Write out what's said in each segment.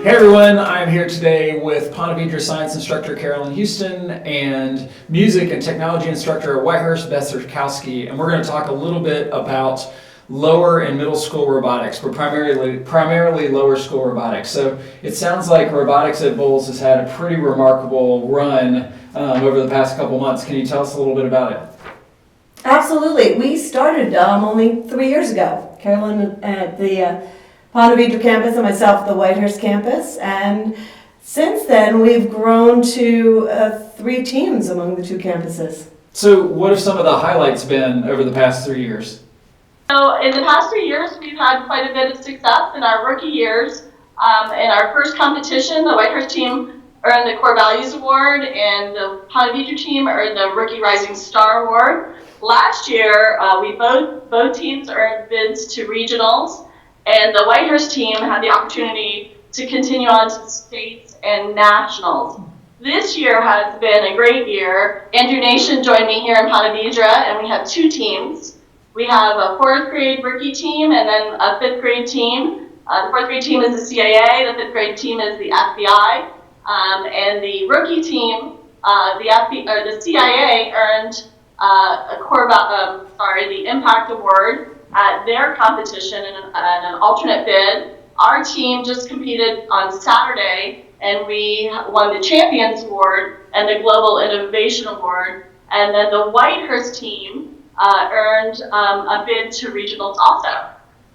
Hey everyone, I'm here today with Ponte Vedra science instructor Carolyn Houston and music and technology instructor at Whitehurst, Beth Zerkowski, and we're going to talk a little bit about lower and middle school robotics, but primarily lower school robotics. So it sounds like robotics at Bowles has had a pretty remarkable run over the past couple months. Can you tell us a little bit about it? Absolutely. We started only 3 years ago. Carolyn at the Ponte Vedra campus and myself at the Whitehurst campus. And since then, we've grown to 3 teams among the 2 campuses. So what have some of the highlights been over the past 3 years? So in the past 3 years, we've had quite a bit of success in our rookie years. In our first competition, the Whitehurst team earned the Core Values Award, and the Ponte Vedra team earned the Rookie Rising Star Award. Last year, we both teams earned bids to regionals, and the Whitehurst team had the opportunity to continue on to states and nationals. This year has been a great year. Andrew Nation joined me here in Ponte Vedra, and we have 2 teams. We have a 4th grade rookie team and then a 5th grade team. The 4th grade team is the CIA, the 5th grade team is the FBI, and the rookie team, the CIA earned the Impact Award at their competition and an alternate bid. Our team just competed on Saturday, and we won the Champions Award and the Global Innovation Award. And then the Whitehurst team earned a bid to regionals also.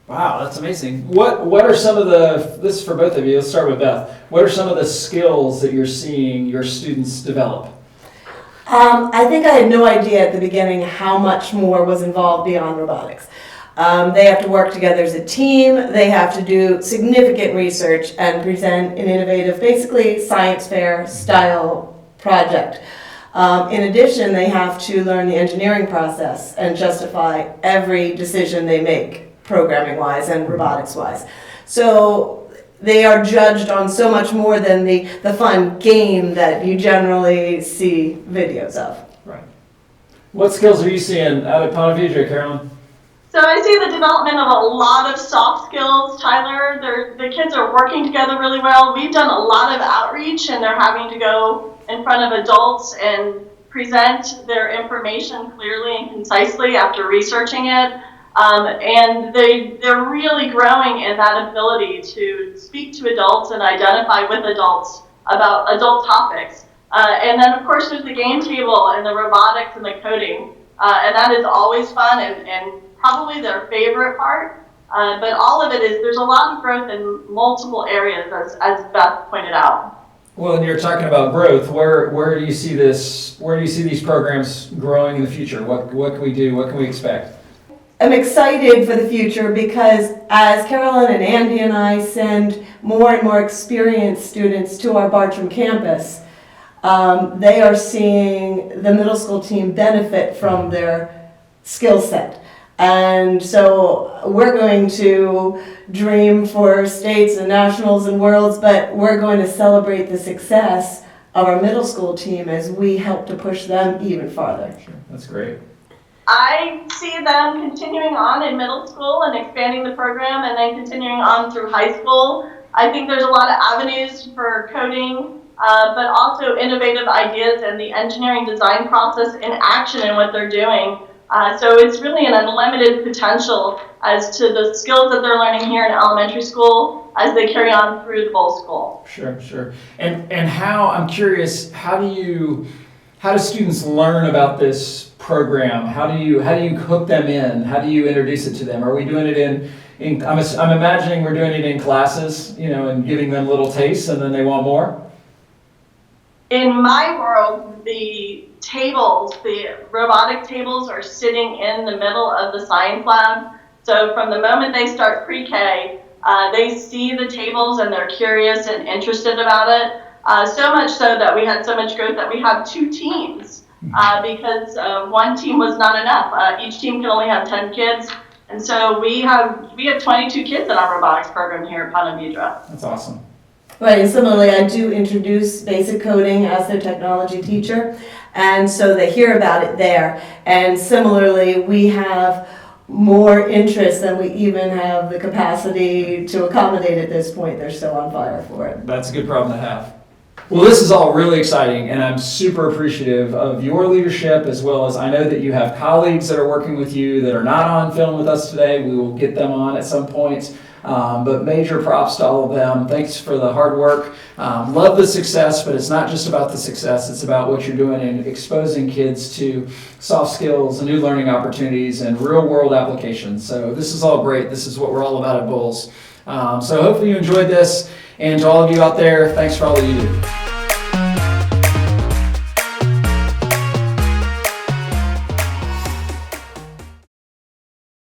Wow, that's amazing. What are some of this is for both of you, let's start with Beth. What are some of the skills that you're seeing your students develop? I think I had no idea at the beginning how much more was involved beyond robotics. They have to work together as a team. They have to do significant research and present an innovative, basically science fair style project. In addition, they have to learn the engineering process and justify every decision they make, programming-wise and robotics-wise. So they are judged on so much more than the fun game that you generally see videos of. Right. What skills are you seeing out of Ponte Vedra, Carolyn? So I see the development of a lot of soft skills, Tyler. The kids are working together really well. We've done a lot of outreach, and they're having to go in front of adults and present their information clearly and concisely after researching it. And they're really growing in that ability to speak to adults and identify with adults about adult topics. And then, of course, there's the game table and the robotics and the coding. And that is always fun and probably their favorite part. But all of it is, there's a lot of growth in multiple areas, as Beth pointed out. Well, and you're talking about growth. Where do you see this? Where do you see these programs growing in the future? What can we do? What can we expect? I'm excited for the future because as Carolyn and Andy and I send more and more experienced students to our Bartram campus, they are seeing the middle school team benefit from their skill set. And so we're going to dream for states and nationals and worlds, but we're going to celebrate the success of our middle school team as we help to push them even farther. Sure. That's great. I see them continuing on in middle school and expanding the program and then continuing on through high school. I think there's a lot of avenues for coding, but also innovative ideas and the engineering design process in action in what they're doing. So it's really an unlimited potential as to the skills that they're learning here in elementary school as they carry on through the Bowles School. Sure. And how, I'm curious, how do students learn about this program? How do you hook them in? How do you introduce it to them? Are we doing it in I'm imagining we're doing it in classes, and giving them little tastes and then they want more? In my world, the robotic tables are sitting in the middle of the science lab. So from the moment they start pre-K, they see the tables and they're curious and interested about it. So much so that we had so much growth that we have 2 teams because one team was not enough. Each team can only have 10 kids. And so we have 22 kids in our robotics program here at Ponte Vedra. That's awesome. Right, and similarly, I do introduce basic coding as their technology teacher, and so they hear about it there. And similarly, we have more interest than we even have the capacity to accommodate at this point. They're still on fire for it. That's a good problem to have. Well, this is all really exciting, and I'm super appreciative of your leadership, as well as I know that you have colleagues that are working with you that are not on film with us today. We will get them on at some point, but major props to all of them. Thanks for the hard work. Love the success, but it's not just about the success. It's about what you're doing and exposing kids to soft skills and new learning opportunities and real-world applications. So this is all great. This is what we're all about at Bulls. So hopefully you enjoyed this. And to all of you out there, thanks for all that you do.